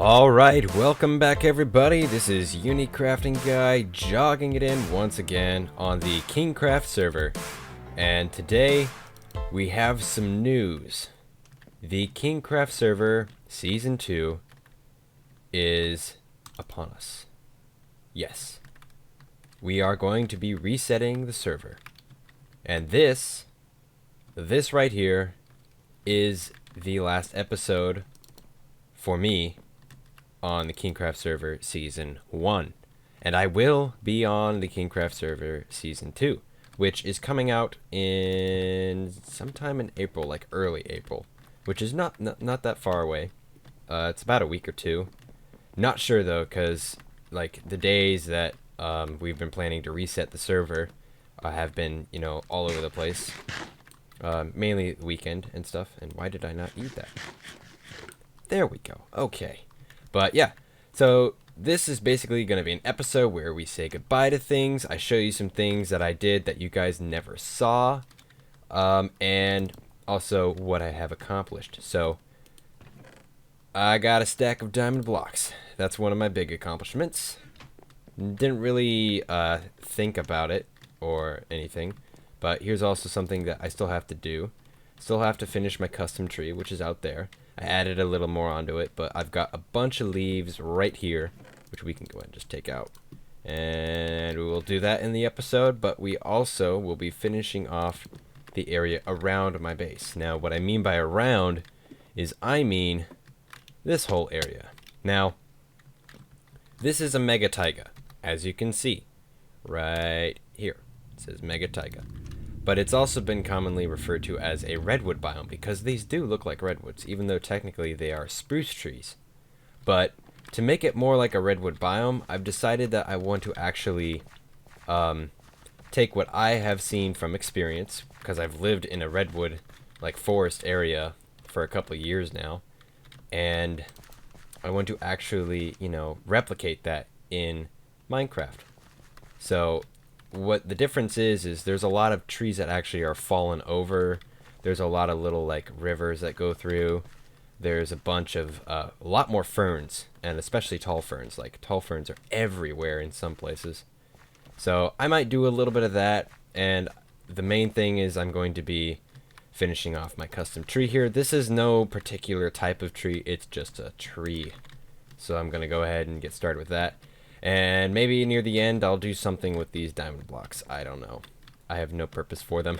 Alright, welcome back everybody. This is Crafting Guy jogging it in once again on the KingKraft server. And today we have some news. The KingKraft server Season 2 is upon us. Yes. We are going to be resetting the server. And this right here is the last episode for me on the KingKraft server Season 1. And I will be on the KingKraft server Season 2, which is coming out in sometime in April, like early April, which is not that far away. It's about a week or two. Not sure though, because like the days that we've been planning to reset the server have been, all over the place. Mainly the weekend and stuff. And why did I not eat that? There we go. Okay. But yeah, so this is basically going to be an episode where we say goodbye to things. I show you some things that I did that you guys never saw. And also what I have accomplished. So I got a stack of diamond blocks. That's one of my big accomplishments. Didn't really think about it or anything. But here's also something that I still have to do. Still have to finish my custom tree, which is out there. I added a little more onto it, but I've got a bunch of leaves right here, which we can go ahead and just take out. And we will do that in the episode, but we also will be finishing off the area around my base. Now, what I mean by around is I mean this whole area. Now, this is a mega taiga, as you can see, right here. It says mega taiga. But it's also been commonly referred to as a redwood biome because these do look like redwoods, even though technically they are spruce trees. But to make it more like a redwood biome, I've decided that I want to actually take what I have seen from experience, because I've lived in a redwood like forest area for a couple of years now, and I want to actually, replicate that in Minecraft. So what the difference is there's a lot of trees that actually are fallen over. There's a lot of little like rivers that go through. There's a bunch of a lot more ferns, and especially tall ferns. Like tall ferns are everywhere in some places. So I might do a little bit of that, and the main thing is I'm going to be finishing off my custom tree here. This is no particular type of tree, it's just a tree. So I'm gonna go ahead and get started with that. And maybe near the end, I'll do something with these diamond blocks. I don't know. I have no purpose for them.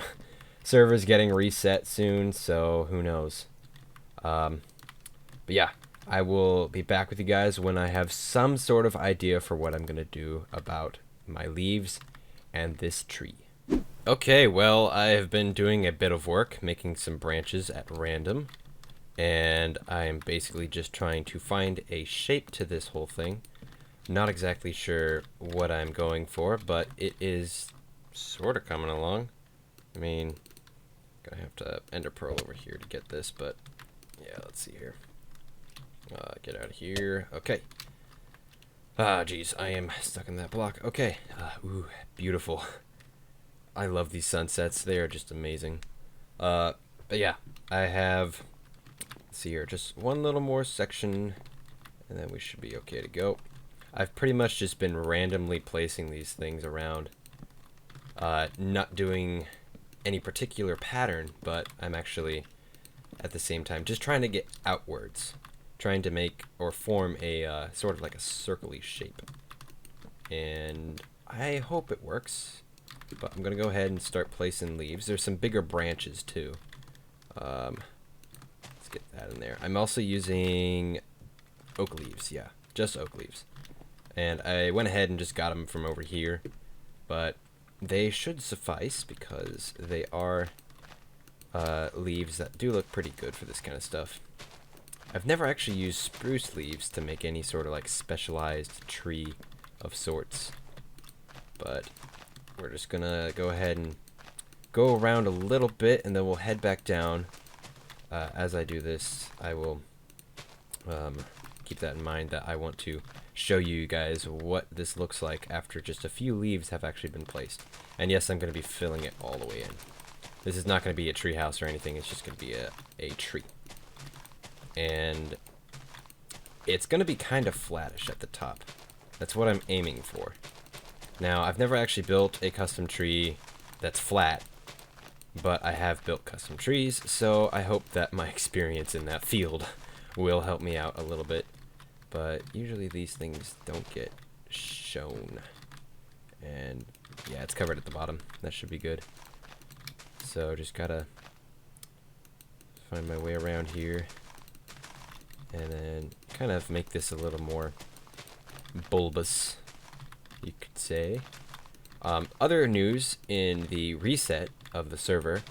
Server's getting reset soon, so who knows. But yeah, I will be back with you guys when I have some sort of idea for what I'm going to do about my leaves and this tree. Okay, well, I have been doing a bit of work, making some branches at random. And I am basically just trying to find a shape to this whole thing. Not exactly sure what I'm going for, but it is sort of coming along. I mean, gonna have to ender pearl over here to get this, but yeah, let's see here. Get out of here. Okay. Geez, I am stuck in that block. Okay. Ooh, beautiful. I love these sunsets. They are just amazing. But yeah, I have, let's see here, just one little more section, and then we should be okay to go. I've pretty much just been randomly placing these things around, not doing any particular pattern, but I'm actually, at the same time, just trying to get outwards, trying to make or form a sort of like a circle-y shape. And I hope it works, but I'm going to go ahead and start placing leaves. There's some bigger branches, too. Let's get that in there. I'm also using oak leaves, yeah, just oak leaves. And I went ahead and just got them from over here, but they should suffice because they are leaves that do look pretty good for this kind of stuff. I've never actually used spruce leaves to make any sort of like specialized tree of sorts, but we're just gonna go ahead and go around a little bit, and then we'll head back down. As I do this, I will keep that in mind that I want to show you guys what this looks like after just a few leaves have actually been placed. And yes, I'm going to be filling it all the way in. This is not going to be a tree house or anything, it's just going to be a tree. And it's going to be kind of flattish at the top. That's what I'm aiming for. Now, I've never actually built a custom tree that's flat, but I have built custom trees, so I hope that my experience in that field will help me out a little bit. But usually these things don't get shown. And yeah, it's covered at the bottom. That should be good. So just gotta find my way around here and then kind of make this a little more bulbous, you could say. Other news in the reset of the server,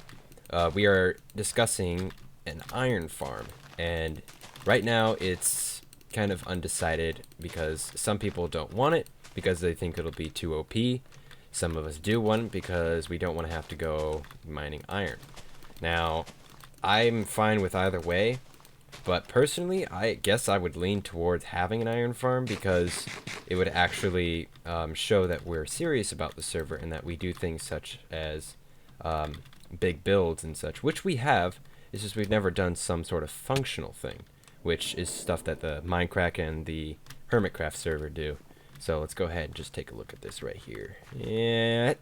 we are discussing an iron farm, and right now it's kind of undecided because some people don't want it because they think it'll be too OP. Some of us do want it because we don't want to have to go mining iron. Now, I'm fine with either way, but personally, I guess I would lean towards having an iron farm because it would actually show that we're serious about the server and that we do things such as big builds and such, which we have. It's just we've never done some sort of functional thing, which is stuff that the Minecraft and the Hermitcraft server do. So let's go ahead and just take a look at this right here. Yeah.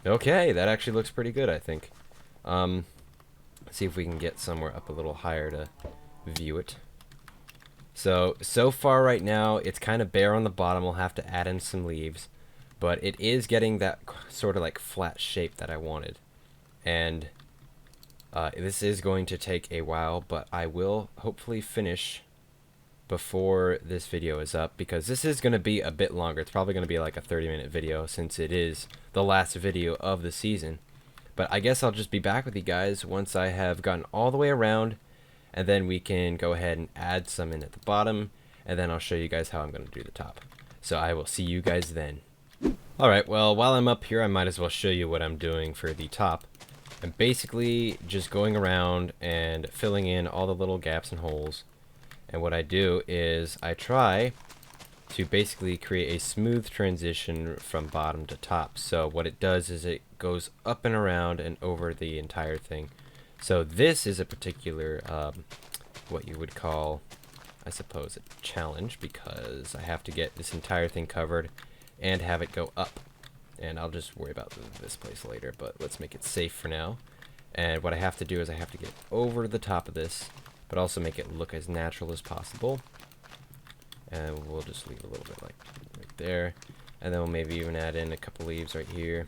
Okay, that actually looks pretty good, I think. Let's see if we can get somewhere up a little higher to view it. So far right now, it's kind of bare on the bottom. We'll have to add in some leaves. But it is getting that sort of like flat shape that I wanted. And this is going to take a while, but I will hopefully finish before this video is up, because this is going to be a bit longer. It's probably going to be like a 30-minute video since it is the last video of the season. But I guess I'll just be back with you guys once I have gotten all the way around, and then we can go ahead and add some in at the bottom, and then I'll show you guys how I'm going to do the top. So I will see you guys then. Alright, well, while I'm up here, I might as well show you what I'm doing for the top. I'm basically just going around and filling in all the little gaps and holes. And what I do is I try to basically create a smooth transition from bottom to top. So what it does is it goes up and around and over the entire thing. So this is a particular, what you would call, I suppose, a challenge, because I have to get this entire thing covered and have it go up. And I'll just worry about this place later, but let's make it safe for now. And what I have to do is I have to get over the top of this, but also make it look as natural as possible. And we'll just leave a little bit like right there. And then we'll maybe even add in a couple leaves right here.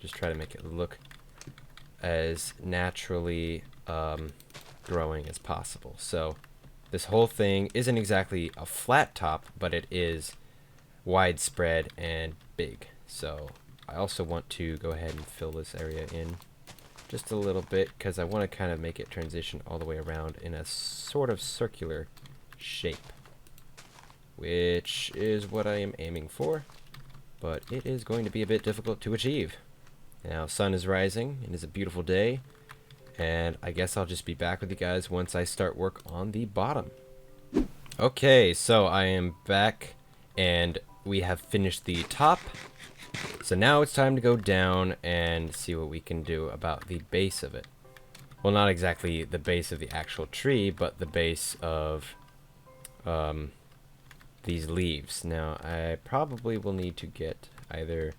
Just try to make it look as naturally growing as possible. So this whole thing isn't exactly a flat top, but it is widespread and big. So I also want to go ahead and fill this area in just a little bit, because I want to kind of make it transition all the way around in a sort of circular shape, which is what I am aiming for, but it is going to be a bit difficult to achieve. Now, sun is rising, it is a beautiful day, and I guess I'll just be back with you guys once I start work on the bottom. Okay, so I am back, and we have finished the top. So now it's time to go down and see what we can do about the base of it. Well, not exactly the base of the actual tree, but the base of these leaves. Now, I probably will need to get either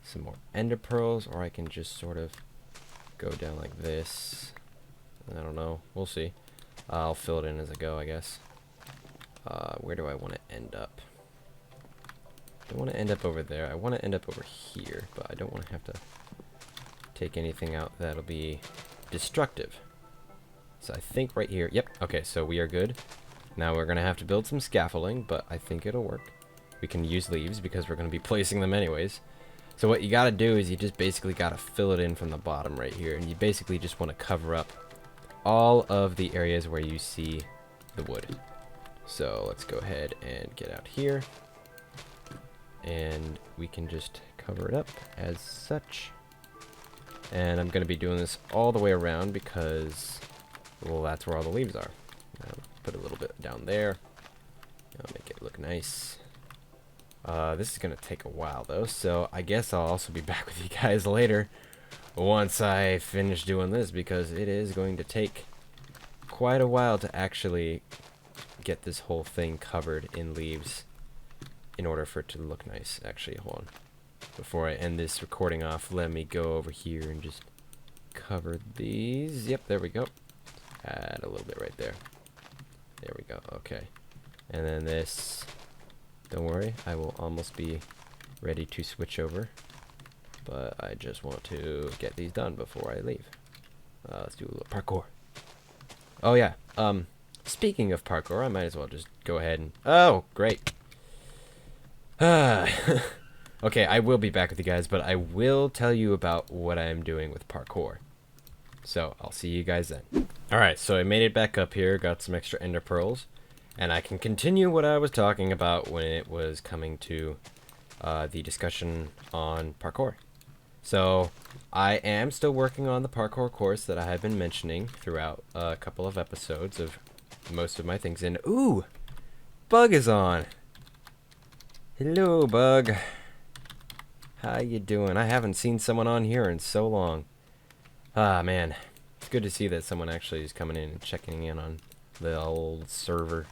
some more ender pearls, or I can just sort of go down like this. I don't know. We'll see. I'll fill it in as I go, I guess. Where do I want to end up? I don't want to end up over there. I want to end up over here, but I don't want to have to take anything out that'll be destructive. So I think right here, yep, okay, so we are good. Now we're going to have to build some scaffolding, but I think it'll work. We can use leaves because we're going to be placing them anyways. So what you got to do is you just basically got to fill it in from the bottom right here, and you basically just want to cover up all of the areas where you see the wood. So let's go ahead and get out here. And we can just cover it up as such. And I'm going to be doing this all the way around because, well, that's where all the leaves are. Put a little bit down there. I'll make it look nice. This is going to take a while, though, so I guess I'll also be back with you guys later once I finish doing this, because it is going to take quite a while to actually get this whole thing covered in leaves in order for it to look nice. Actually, hold on. Before I end this recording off, let me go over here and just cover these. Yep, there we go. Add a little bit right there. There we go. Okay. And then this, don't worry, I will almost be ready to switch over. But I just want to get these done before I leave. Let's do a little parkour. Oh yeah, speaking of parkour, I might as well just go ahead and... Oh, great. Okay, I will be back with you guys, but I will tell you about what I'm doing with parkour. So, I'll see you guys then. Alright, so I made it back up here, got some extra ender pearls, and I can continue what I was talking about when it was coming to the discussion on parkour. So, I am still working on the parkour course that I have been mentioning throughout a couple of episodes of most of my things. And, ooh! Bug is on! Hello, Bug. How you doing? I haven't seen someone on here in so long. Ah, man. It's good to see that someone actually is coming in and checking in on the old server.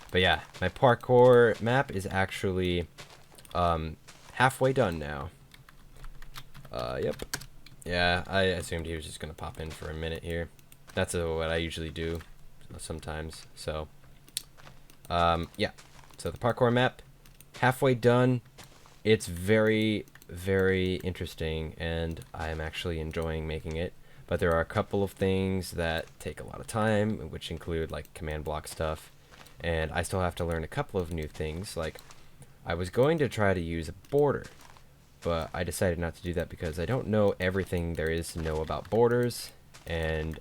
But yeah, my parkour map is actually halfway done now. Yep. Yeah, I assumed he was just going to pop in for a minute here. That's what I usually do sometimes. So, yeah. So the parkour map, halfway done. It's very, very interesting, and I am actually enjoying making it. But there are a couple of things that take a lot of time, which include, like, command block stuff. And I still have to learn a couple of new things. Like, I was going to try to use a border, but I decided not to do that because I don't know everything there is to know about borders, and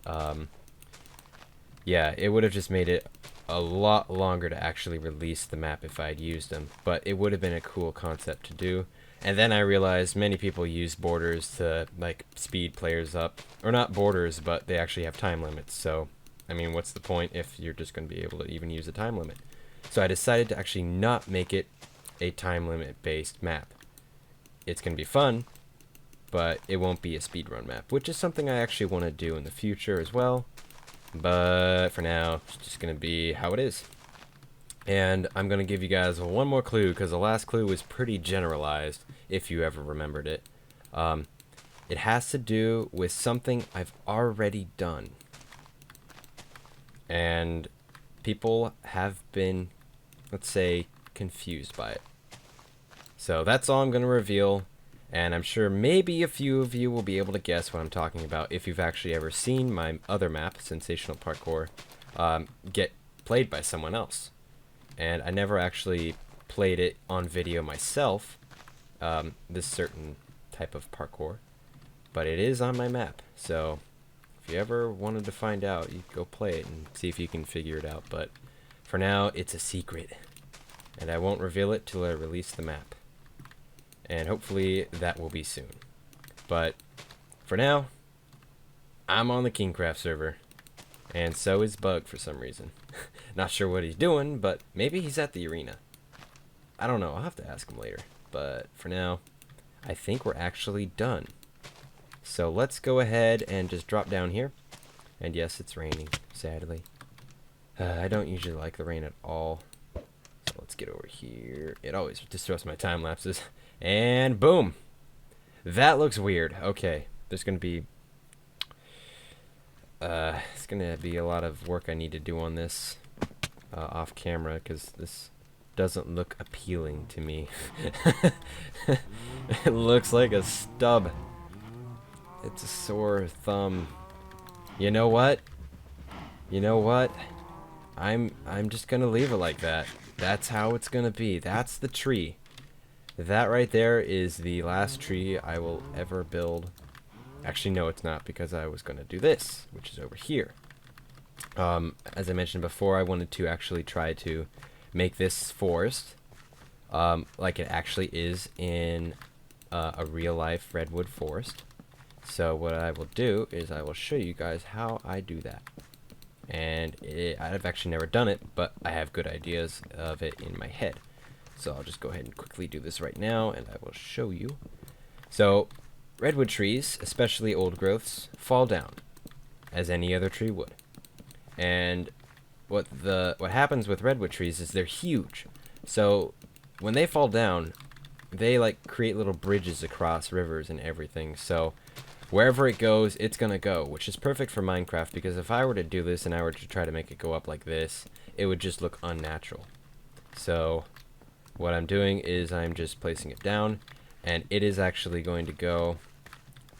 yeah, it would have just made it a lot longer to actually release the map if I'd used them, but it would have been a cool concept to do. And then I realized many people use borders to, like, speed players up, or not borders, but they actually have time limits. So I mean, what's the point if you're just going to be able to even use a time limit? So I decided to actually not make it a time limit based map. It's going to be fun, but it won't be a speedrun map, which is something I actually want to do in the future as well. But for now, it's just going to be how it is. And I'm going to give you guys one more clue, because the last clue was pretty generalized, if you ever remembered it. It has to do with something I've already done. And people have been, let's say, confused by it. So that's all I'm going to reveal, and I'm sure maybe a few of you will be able to guess what I'm talking about if you've actually ever seen my other map, Sensational Parkour, get played by someone else. And I never actually played it on video myself, this certain type of parkour, but it is on my map. So if you ever wanted to find out, you go play it and see if you can figure it out. But for now, it's a secret, and I won't reveal it till I release the map. And hopefully that will be soon. But for now, I'm on the KingKraft server, and so is Bug for some reason. Not sure what he's doing, but maybe he's at the arena. I don't know, I'll have to ask him later. But for now, I think we're actually done. So let's go ahead and just drop down here. And yes, it's raining, sadly. I don't usually like the rain at all. So let's get over here. It always disrupts my time lapses. And boom! That looks weird. Okay, there's gonna be it's gonna be a lot of work I need to do on this off camera, because this doesn't look appealing to me. It looks like a stub. It's a sore thumb. You know what? You know what? I'm just gonna leave it like that. That's how it's gonna be. That's the tree. That right there is the last tree I will ever build. Actually, no, it's not, because I was gonna do this, which is over here. As I mentioned before, I wanted to actually try to make this forest like it actually is in a real-life redwood forest. So what I will do is I will show you guys how I do that. And I've actually never done it, but I have good ideas of it in my head. So I'll just go ahead and quickly do this right now, and I will show you. So redwood trees, especially old growths, fall down, as any other tree would. And what happens with redwood trees is they're huge. So when they fall down, they like create little bridges across rivers and everything. So wherever it goes, it's gonna go, which is perfect for Minecraft, because if I were to do this and I were to try to make it go up like this, it would just look unnatural. So what I'm doing is I'm just placing it down, and it is actually going to go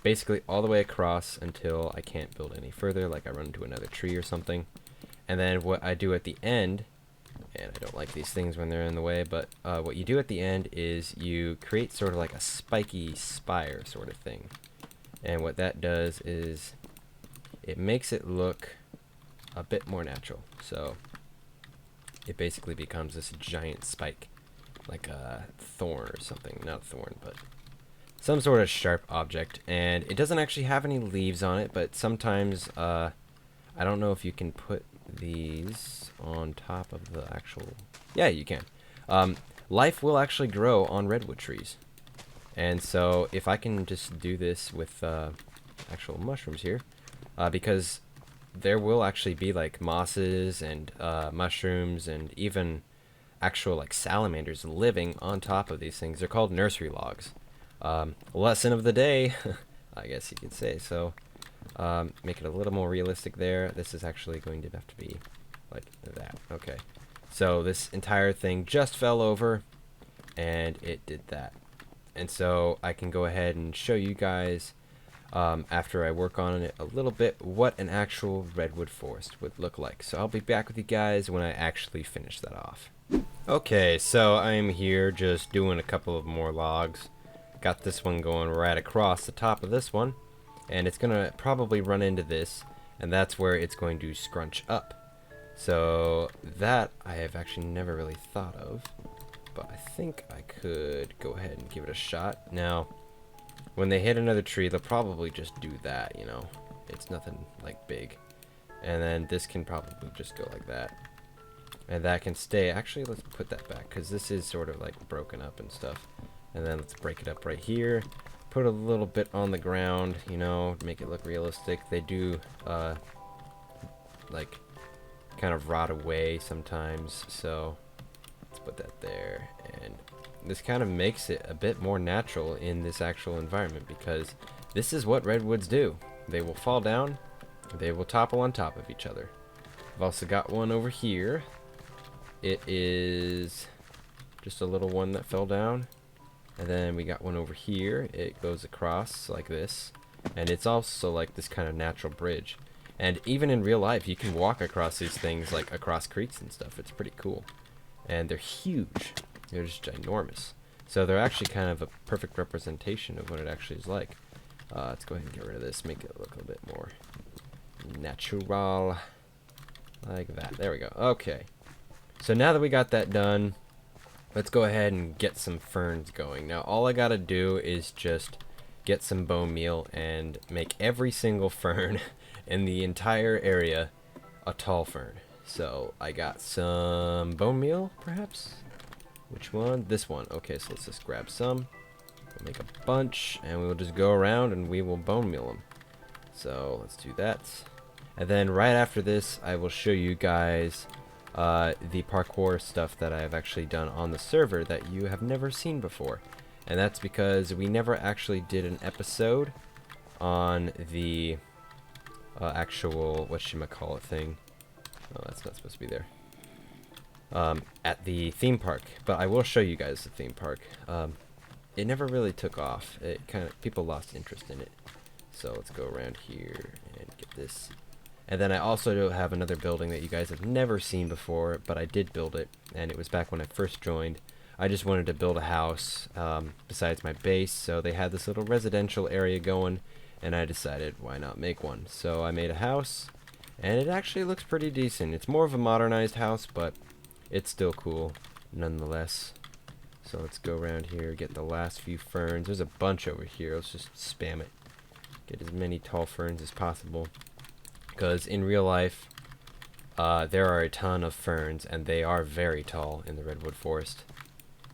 basically all the way across until I can't build any further, like I run into another tree or something. And then what I do at the end, and I don't like these things when they're in the way, but what you do at the end is you create sort of like a spiky spire sort of thing. And what that does is it makes it look a bit more natural. So it basically becomes this giant spike, like a thorn or something. Not a thorn, but some sort of sharp object. And it doesn't actually have any leaves on it, but sometimes I don't know if you can put these on top of the actual... Yeah, you can. Life will actually grow on redwood trees. And so if I can just do this with actual mushrooms here, because there will actually be like mosses and mushrooms and even actual like salamanders living on top of these things. They're called nursery logs. Lesson of the day, I guess you could say. So make it a little more realistic there. This is actually going to have to be like that. Okay. So this entire thing just fell over, and it did that. And so I can go ahead and show you guys, after I work on it a little bit, what an actual redwood forest would look like. So I'll be back with you guys when I actually finish that off. Okay, so I'm here just doing a couple of more logs. Got this one going right across the top of this one, and it's gonna probably run into this, and that's where it's going to scrunch up. So that I have actually never really thought of, but I think I could go ahead and give it a shot. Now, when they hit another tree, they'll probably just do that, you know. It's nothing like big. And then this can probably just go like that. And that can stay. Actually, let's put that back, because this is sort of like broken up and stuff. And then let's break it up right here. Put a little bit on the ground, you know, make it look realistic. They do, like, kind of rot away sometimes, so let's put that there. And this kind of makes it a bit more natural in this actual environment, because this is what redwoods do. They will fall down, they will topple on top of each other. I've also got one over here. It is just a little one that fell down. And then we got one over here. It goes across like this. And it's also like this kind of natural bridge. And even in real life, you can walk across these things, like across creeks and stuff. It's pretty cool. And they're huge. They're just ginormous. So they're actually kind of a perfect representation of what it actually is like. Let's go ahead and get rid of this, make it look a bit more natural. Like that. There we go. Okay. So now that we got that done, let's go ahead and get some ferns going. Now all I gotta do is just get some bone meal and make every single fern in the entire area a tall fern. So I got some bone meal, perhaps? Which one? This one. Okay, so let's just grab some. We'll make a bunch, and we will just go around and we will bone meal them. So let's do that. And then right after this, I will show you guys the parkour stuff that I have actually done on the server that you have never seen before. And that's because we never actually did an episode on the actual whatchamacallit thing. Oh, that's not supposed to be there. At the theme park, but I will show you guys the theme park. It never really took off. It kind of, people lost interest in it. So let's go around here and get this. And then I also do have another building that you guys have never seen before, but I did build it, and it was back when I first joined. I just wanted to build a house besides my base, so they had this little residential area going, and I decided why not make one. So I made a house, and it actually looks pretty decent. It's more of a modernized house, but it's still cool nonetheless. So let's go around here, get the last few ferns. There's a bunch over here. Let's just spam it. Get as many tall ferns as possible. Because in real life, there are a ton of ferns, and they are very tall in the redwood forest.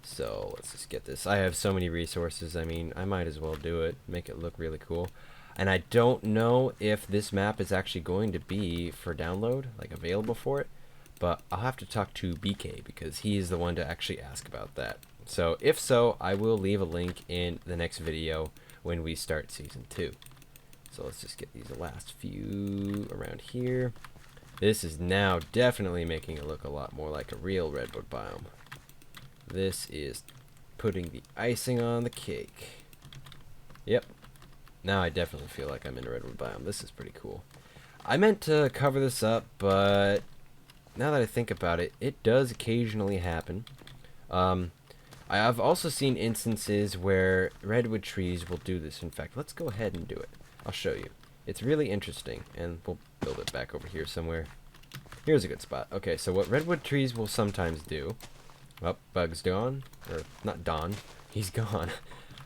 So let's just get this. I have so many resources. I mean, I might as well do it. Make it look really cool. And I don't know if this map is actually going to be for download, like available for it. but I'll have to talk to BK because he is the one to actually ask about that. So if so, I will leave a link in the next video when we start Season 2. So let's just get these last few around here. This is now definitely making it look a lot more like a real redwood biome. This is putting the icing on the cake. Yep. Now I definitely feel like I'm in a redwood biome. This is pretty cool. I meant to cover this up, but now that I think about it, it does occasionally happen. I've also seen instances where redwood trees will do this. In fact, let's go ahead and do it. I'll show you. It's really interesting, and we'll build it back over here somewhere. Here's a good spot. Okay, so what redwood trees will sometimes do... Oh, Bug's gone. Or, not Dawn. He's gone.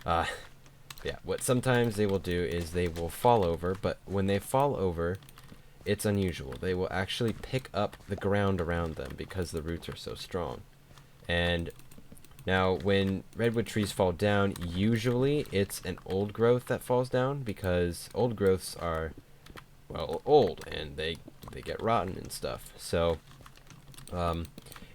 Yeah, what sometimes they will do is they will fall over, but when they fall over, it's unusual. They will actually pick up the ground around them because the roots are so strong. And now, when redwood trees fall down, usually it's an old growth that falls down because old growths are, well, old and they get rotten and stuff. So,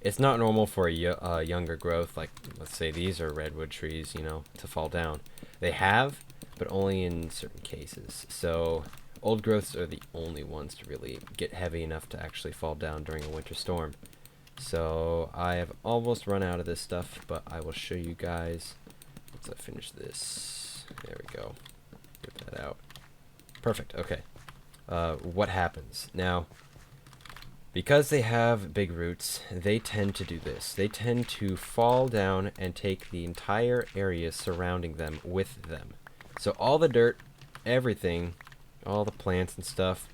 it's not normal for a younger growth, like let's say these are redwood trees, you know, to fall down. They have, but only in certain cases. So, old growths are the only ones to really get heavy enough to actually fall down during a winter storm. So I have almost run out of this stuff, but I will show you guys once I finish this. There we go. Get that out. Perfect. Okay. What happens now? Because they have big roots, they tend to do this. They tend to fall down and take the entire area surrounding them with them. So all the dirt, everything, all the plants and stuff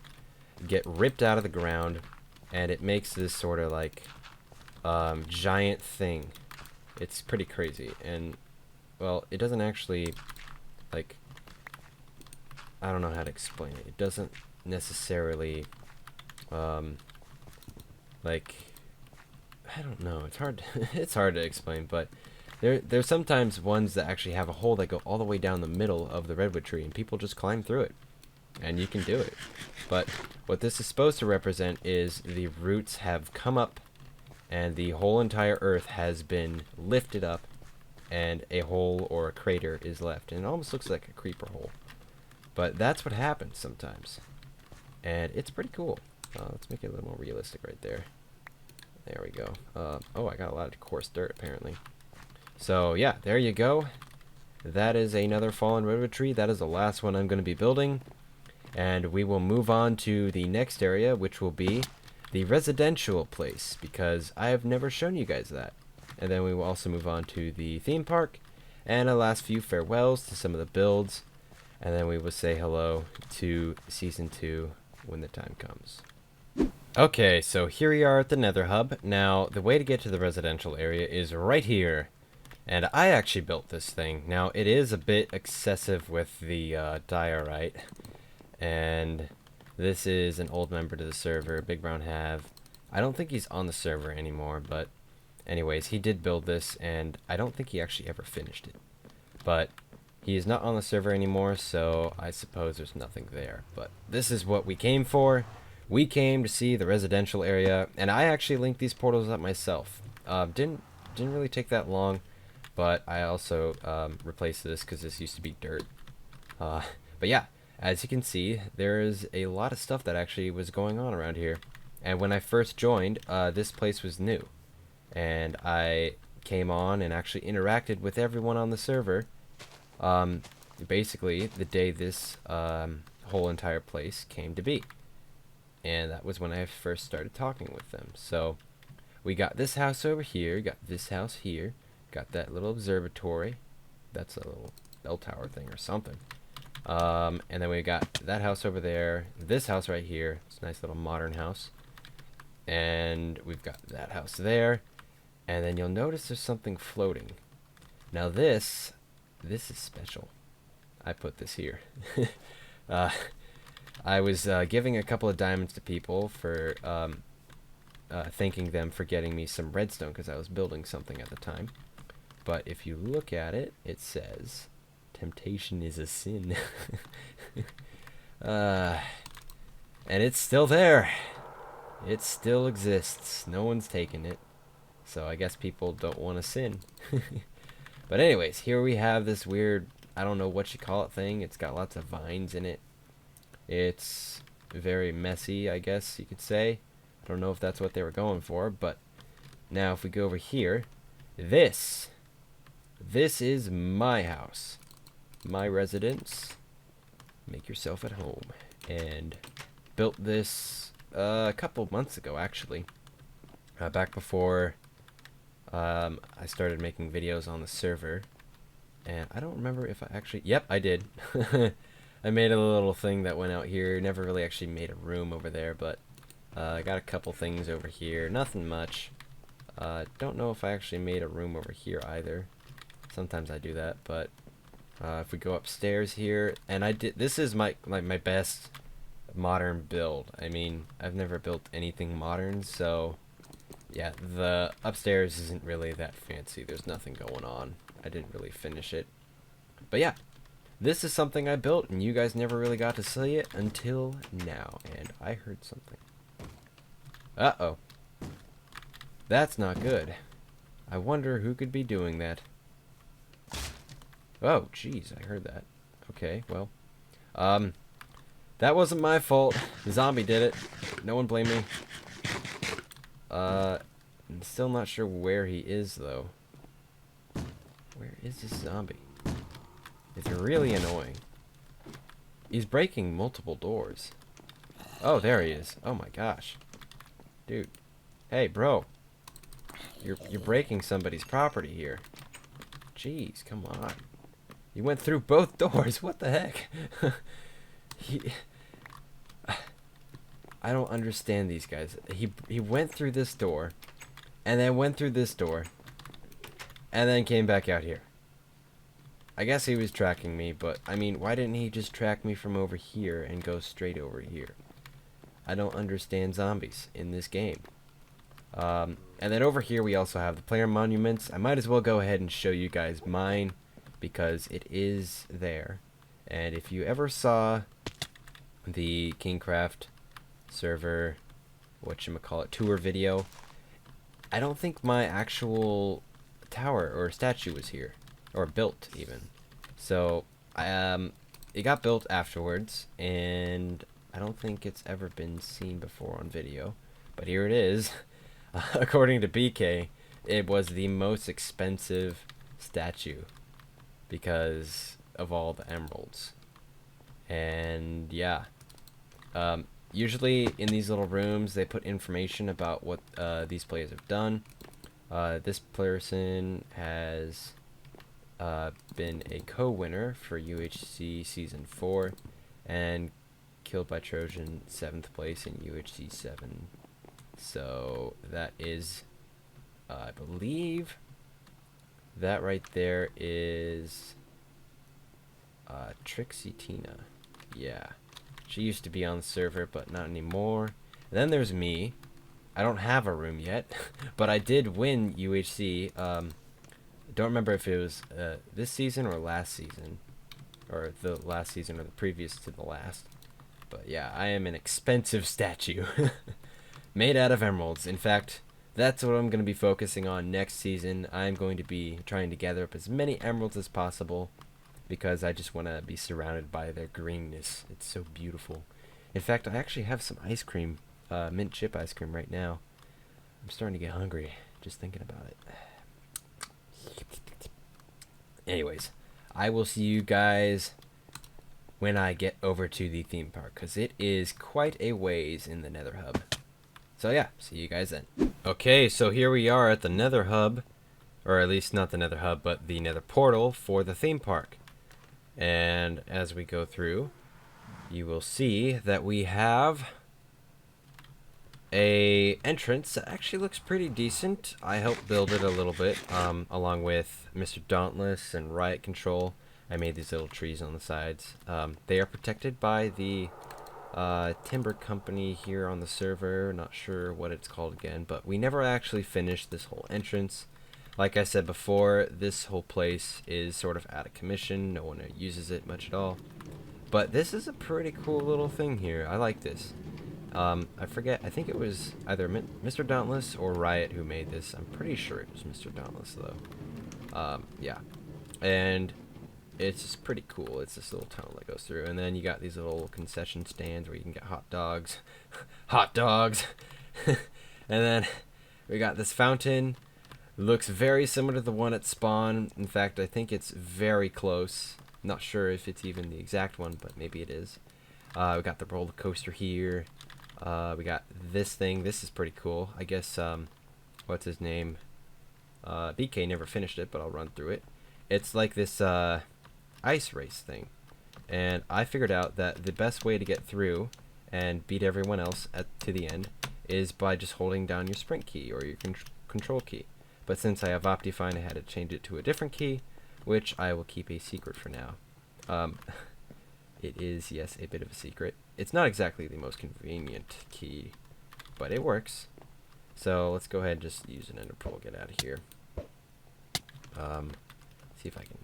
get ripped out of the ground, and it makes this sort of like giant thing. It's pretty crazy, and well, it doesn't actually, like, I don't know how to explain it. It doesn't necessarily like, I don't know, it's hard it's hard to explain, but there's sometimes ones that actually have a hole that go all the way down the middle of the redwood tree, and people just climb through it, and you can do it. But what this is supposed to represent is the roots have come up and the whole entire earth has been lifted up, and a hole or a crater is left. And it almost looks like a creeper hole. But that's what happens sometimes. And it's pretty cool. Let's make it a little more realistic right there. There we go. Oh, I got a lot of coarse dirt, apparently. So, yeah, there you go. That is another fallen redwood tree. That is the last one I'm going to be building. And we will move on to the next area, which will be the residential place, because I have never shown you guys that. And then we will also move on to the theme park, and a last few farewells to some of the builds, and then we will say hello to Season 2 when the time comes. Okay, so here we are at the Nether Hub. Now, the way to get to the residential area is right here, and I actually built this thing. Now, it is a bit excessive with the diorite, and this is an old member to the server, Big Brown Have. I don't think he's on the server anymore, but anyways, he did build this, and I don't think he actually ever finished it. But he is not on the server anymore, so I suppose there's nothing there. But this is what we came for. We came to see the residential area, and I actually linked these portals up myself. Didn't really take that long, but I also replaced this because this used to be dirt. But yeah. As you can see, there is a lot of stuff that actually was going on around here. And when I first joined, this place was new. And I came on and actually interacted with everyone on the server. Basically, the day this whole entire place came to be. And that was when I first started talking with them. So, we got this house over here, got this house here, got that little observatory. That's a little bell tower thing or something. And then we got that house over there, this house right here. It's a nice little modern house. And we've got that house there. And then you'll notice there's something floating. Now this is special. I put this here. I was giving a couple of diamonds to people for thanking them for getting me some redstone because I was building something at the time. But if you look at it, it says, temptation is a sin. And it's still there. It still exists. No one's taken it. So I guess people don't want to sin. But anyways, here we have this weird, I don't know what you call it thing. It's got lots of vines in it. It's very messy, I guess you could say. I don't know if that's what they were going for, but now if we go over here, this is my house. My residence. Make yourself at home. And built this a couple months ago, actually. Back before I started making videos on the server. And I don't remember if I actually... Yep, I did. I made a little thing that went out here. Never really actually made a room over there, but I got a couple things over here. Nothing much. Don't know if I actually made a room over here either. Sometimes I do that, but if we go upstairs here, and I did... This is my best modern build. I mean, I've never built anything modern, so... Yeah, the upstairs isn't really that fancy. There's nothing going on. I didn't really finish it. But yeah, this is something I built, and you guys never really got to see it until now. And I heard something. Uh-oh. That's not good. I wonder who could be doing that. Oh, jeez, I heard that. Okay, well. That wasn't my fault. The zombie did it. No one blame me. I'm still not sure where he is, though. Where is this zombie? It's really annoying. He's breaking multiple doors. Oh, there he is. Oh my gosh. Dude. Hey, bro. You're breaking somebody's property here. Jeez, come on. You went through both doors. What the heck? I don't understand these guys. He went through this door, and then went through this door, and then came back out here. I guess he was tracking me, but I mean, why didn't he just track me from over here and go straight over here? I don't understand zombies in this game. And then over here we also have the player monuments. I might as well go ahead and show you guys mine, because it is there. And if you ever saw the KingKraft server, whatchamacallit, tour video, I don't think my actual tower or statue was here, or built even. So it got built afterwards, and I don't think it's ever been seen before on video, but here it is. According to BK, it was the most expensive statue because of all the emeralds. And yeah, usually in these little rooms they put information about what these players have done. This person has been a co-winner for UHC Season 4 and killed by Trojan 7th place in UHC 7. So that is, I believe, that right there is Trixie Tina. Yeah. She used to be on the server, but not anymore. And then there's me. I don't have a room yet, but I did win UHC. Don't remember if it was this season or last season, or the last season or the previous to the last. But yeah, I am an expensive statue. Made out of emeralds. In fact, that's what I'm going to be focusing on next season. I'm going to be trying to gather up as many emeralds as possible, because I just want to be surrounded by their greenness. It's so beautiful. In fact, I actually have some ice cream, mint chip ice cream right now. I'm starting to get hungry just thinking about it. Anyways, I will see you guys when I get over to the theme park, because it is quite a ways in the Nether Hub. So yeah, see you guys then. Okay, so here we are at the Nether Hub, or at least not the Nether Hub, but the Nether Portal for the theme park. And as we go through, you will see that we have a entrance that actually looks pretty decent. I helped build it a little bit, along with Mr. Dauntless and Riot Control. I made these little trees on the sides. They are protected by the timber company here on the server. Not sure what it's called again, but we never actually finished this whole entrance. Like I said before, this whole place is sort of out of commission. No one uses it much at all. But this is a pretty cool little thing here. I like this. I forget. I think it was either Mr. Dauntless or Riot who made this. I'm pretty sure it was Mr. Dauntless though. Yeah, and it's just pretty cool. It's this little tunnel that goes through, and then you got these little concession stands where you can get hot dogs, hot dogs, and then we got this fountain. Looks very similar to the one at spawn. In fact, I think it's very close. Not sure if it's even the exact one, but maybe it is. We got the roller coaster here. We got this thing. This is pretty cool. I guess, what's his name? BK never finished it, but I'll run through it. It's like this ice race thing. And I figured out that the best way to get through and beat everyone else to the end is by just holding down your sprint key or your control key. But since I have Optifine, I had to change it to a different key, which I will keep a secret for now. It is, yes, a bit of a secret. It's not exactly the most convenient key, but it works. So let's go ahead and just use an ender pearl, get out of here. See if I can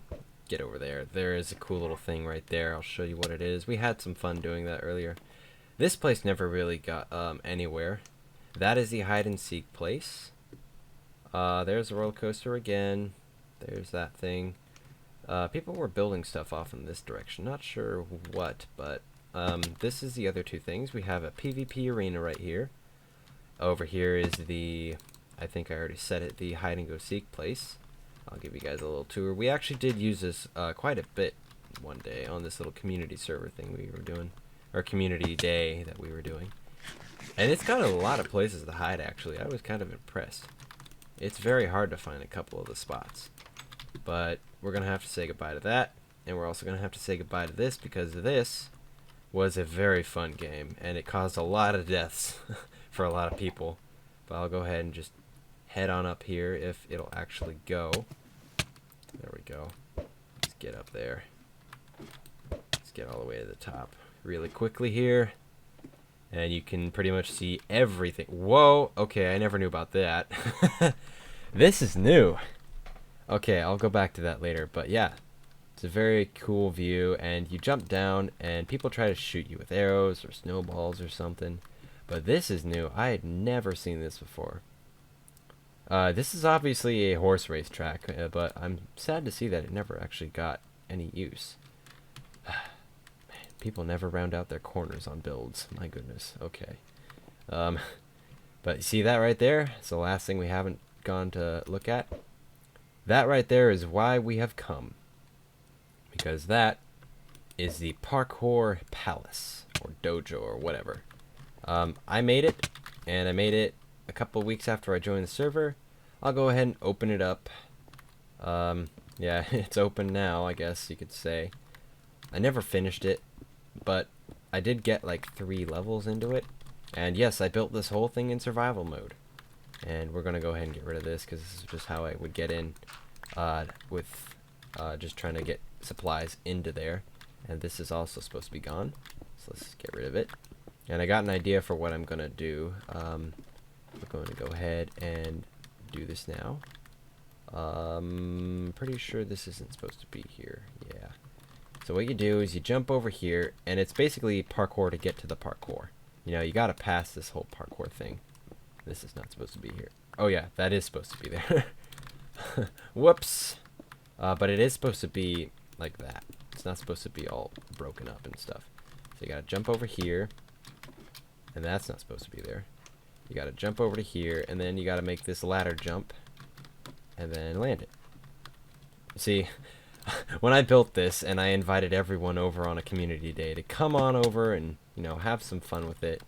get over there. There is a cool little thing right there. I'll show you what it is. We had some fun doing that earlier. This place never really got anywhere. That is the hide and seek place. There's a roller coaster again. There's that thing. People were building stuff off in this direction. Not sure what, but this is the other two things. We have a PvP arena right here. Over here is the, I think I already said it, the hide and go seek place. I'll give you guys a little tour. We actually did use this quite a bit one day on this little community server thing we were doing, or community day that we were doing. And it's got a lot of places to hide, actually. I was kind of impressed. It's very hard to find a couple of the spots. But we're going to have to say goodbye to that. And we're also going to have to say goodbye to this, because this was a very fun game. And it caused a lot of deaths for a lot of people. But I'll go ahead and just head on up here if it'll actually go. There we go. Let's get up there. Let's get all the way to the top really quickly here. And you can pretty much see everything. Whoa! Okay, I never knew about that. This is new. Okay, I'll go back to that later. But yeah, it's a very cool view. And you jump down, and people try to shoot you with arrows or snowballs or something. But this is new. I had never seen this before. This is obviously a horse race track, but I'm sad to see that it never actually got any use. People never round out their corners on builds. My goodness. Okay. But you see that right there? It's the last thing we haven't gone to look at. That right there is why we have come. Because that is the Parkour Palace, or Dojo, or whatever. I made it, and I made it a couple weeks after I joined the server. I'll go ahead and open it up. Yeah, it's open now, I guess you could say. I never finished it, but I did get like 3 levels into it. And yes, I built this whole thing in survival mode. And we're going to go ahead and get rid of this, because this is just how I would get in with just trying to get supplies into there. And this is also supposed to be gone, so let's get rid of it. And I got an idea for what I'm going to do. We're going to go ahead and do this now. Pretty sure this isn't supposed to be here. Yeah. So what you do is you jump over here, and it's basically parkour to get to the parkour. You know, you gotta pass this whole parkour thing. This is not supposed to be here. Oh yeah, that is supposed to be there. Whoops. But it is supposed to be like that. It's not supposed to be all broken up and stuff. So you gotta jump over here, and that's not supposed to be there. You gotta jump over to here, and then you gotta make this ladder jump, and then land it. See, when I built this and I invited everyone over on a community day to come on over and, you know, have some fun with it,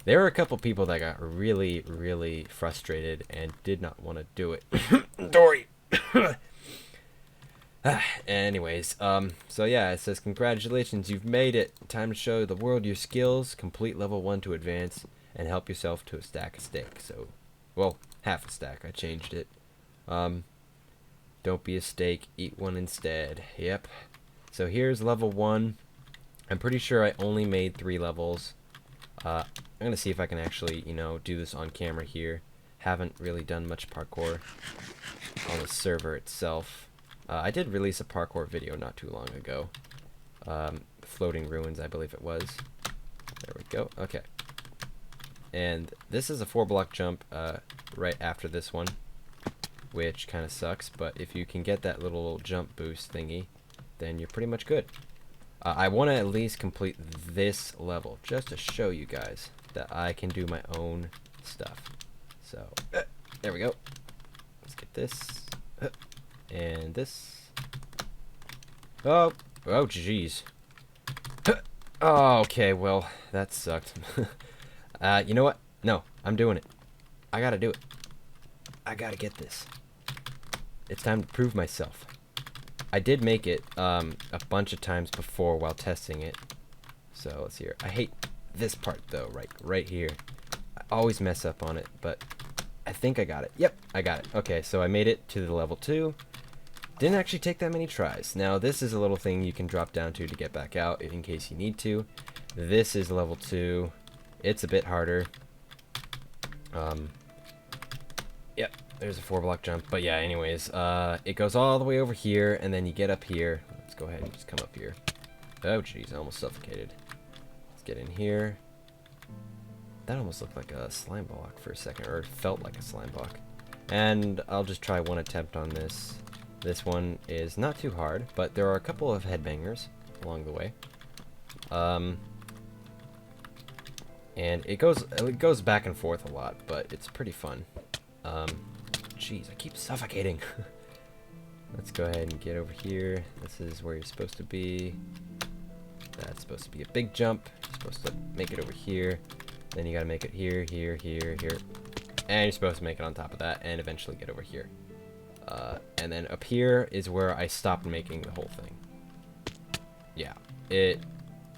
there were a couple people that got really, really frustrated and did not want to do it. Dory! Anyways, so yeah, it says, congratulations, you've made it. Time to show the world your skills. Complete level 1 to advance and help yourself to a stack of steak. So, well, half a stack. I changed it. Don't be a steak, eat one instead. Yep. So here's level 1. I'm pretty sure I only made 3 levels. I'm gonna see if I can actually, you know, do this on camera here. Haven't really done much parkour on the server itself. I did release a parkour video not too long ago. Floating Ruins, I believe it was. There we go. Okay. and this is a 4-block jump right after this one, which kind of sucks, but if you can get that little jump boost thingy, then you're pretty much good. I want to at least complete this level just to show you guys that I can do my own stuff. So there we go. Let's get this and this. Oh jeez. Oh, okay, well, that sucked. You know what? No, I'm doing it. I gotta do it. I gotta get this. It's time to prove myself. I did make it a bunch of times before while testing it. So let's see here. I hate this part though, right here. I always mess up on it, but I think I got it. Yep, I got it. Okay, so I made it to the level 2. Didn't actually take that many tries. Now this is a little thing you can drop down to get back out in case you need to. This is level 2. It's a bit harder. Yep, there's a 4-block jump. But yeah, anyways, it goes all the way over here, and then you get up here. Let's go ahead and just come up here. Oh, jeez, I almost suffocated. Let's get in here. That almost looked like a slime block for a second, or it felt like a slime block. And I'll just try one attempt on this. This one is not too hard, but there are a couple of headbangers along the way. And it goes back and forth a lot, but it's pretty fun. Jeez, I keep suffocating. Let's go ahead and get over here. This is where you're supposed to be. That's supposed to be a big jump. You're supposed to make it over here. Then you gotta make it here, here, here, here. And you're supposed to make it on top of that and eventually get over here. And then up here is where I stopped making the whole thing. Yeah,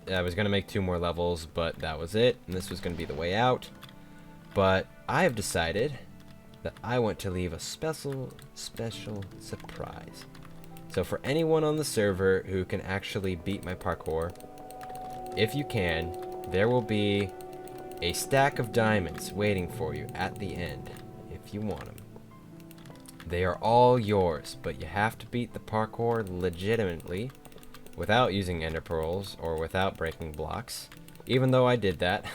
I was gonna make 2 more levels, but that was it, and this was gonna be the way out. But I have decided that I want to leave a special surprise. So for anyone on the server who can actually beat my parkour, if you can, there will be a stack of diamonds waiting for you at the end, if you want them. They are all yours, but you have to beat the parkour legitimately, without using ender pearls or without breaking blocks. Even though I did that,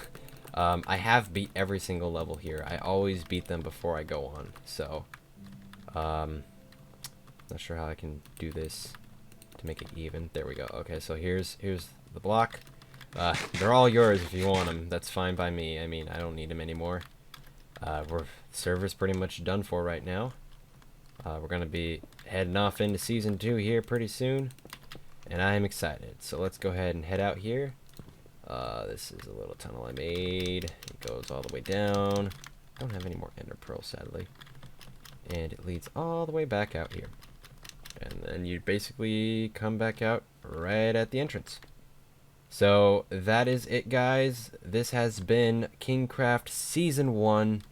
I have beat every single level here. I always beat them before I go on. So, not sure how I can do this to make it even. There we go. Okay, so here's the block. They're all yours if you want them. That's fine by me. I mean, I don't need them anymore. The server's pretty much done for right now. We're gonna be heading off into season 2 here pretty soon. And I am excited. So let's go ahead and head out here. This is a little tunnel I made. It goes all the way down. I don't have any more ender pearls, sadly. And it leads all the way back out here. And then you basically come back out right at the entrance. So that is it, guys. This has been KingKraft Season 1.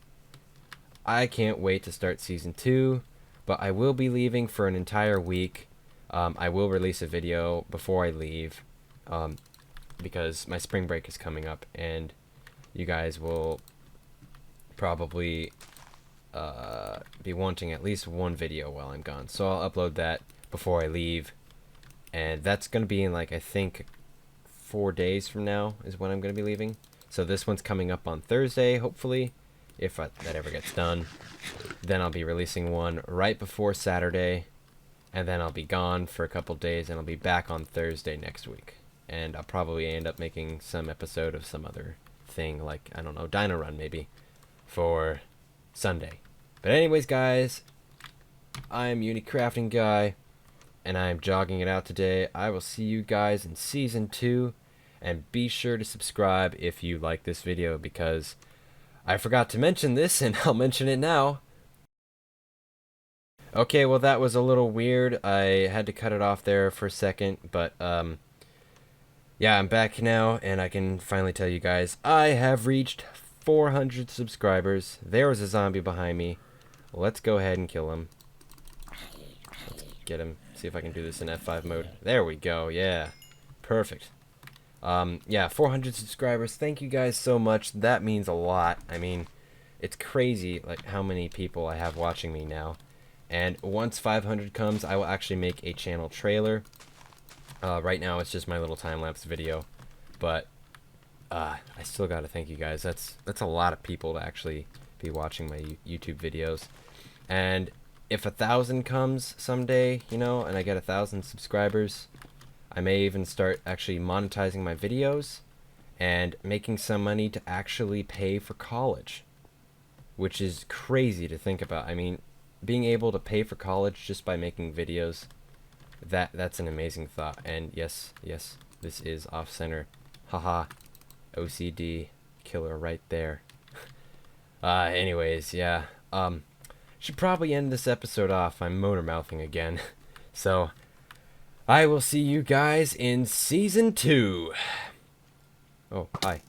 I can't wait to start Season 2. But I will be leaving for an entire week. I will release a video before I leave, because my spring break is coming up, and you guys will probably be wanting at least one video while I'm gone. So I'll upload that before I leave, and that's going to be in, like, I think 4 days from now is when I'm going to be leaving. So this one's coming up on Thursday, hopefully, if that ever gets done. Then I'll be releasing one right before Saturday, and then I'll be gone for a couple days, and I'll be back on Thursday next week. And I'll probably end up making some episode of some other thing, like, I don't know, Dino Run maybe, for Sunday. But anyways, guys, I'm KingKraft Guy, and I'm jogging it out today. I will see you guys in Season 2, and be sure to subscribe if you like this video, because I forgot to mention this, and I'll mention it now. Okay, well, that was a little weird. I had to cut it off there for a second, but, yeah, I'm back now, and I can finally tell you guys, I have reached 400 subscribers. There was a zombie behind me. Let's go ahead and kill him. Let's get him. See if I can do this in F5 mode. There we go, yeah. Perfect. Yeah, 400 subscribers. Thank you guys so much. That means a lot. I mean, it's crazy, like, how many people I have watching me now. And once 500 comes, I will actually make a channel trailer. Right now, it's just my little time-lapse video. But I still gotta thank you guys. That's a lot of people to actually be watching my YouTube videos. And if 1,000 comes someday, you know, and I get 1,000 subscribers, I may even start actually monetizing my videos and making some money to actually pay for college, which is crazy to think about. I mean, being able to pay for college just by making videos, that's an amazing thought. And yes, this is off center. Haha, OCD killer right there. Anyways, yeah. Should probably end this episode off. I'm motor mouthing again. So, I will see you guys in season 2. Oh, hi.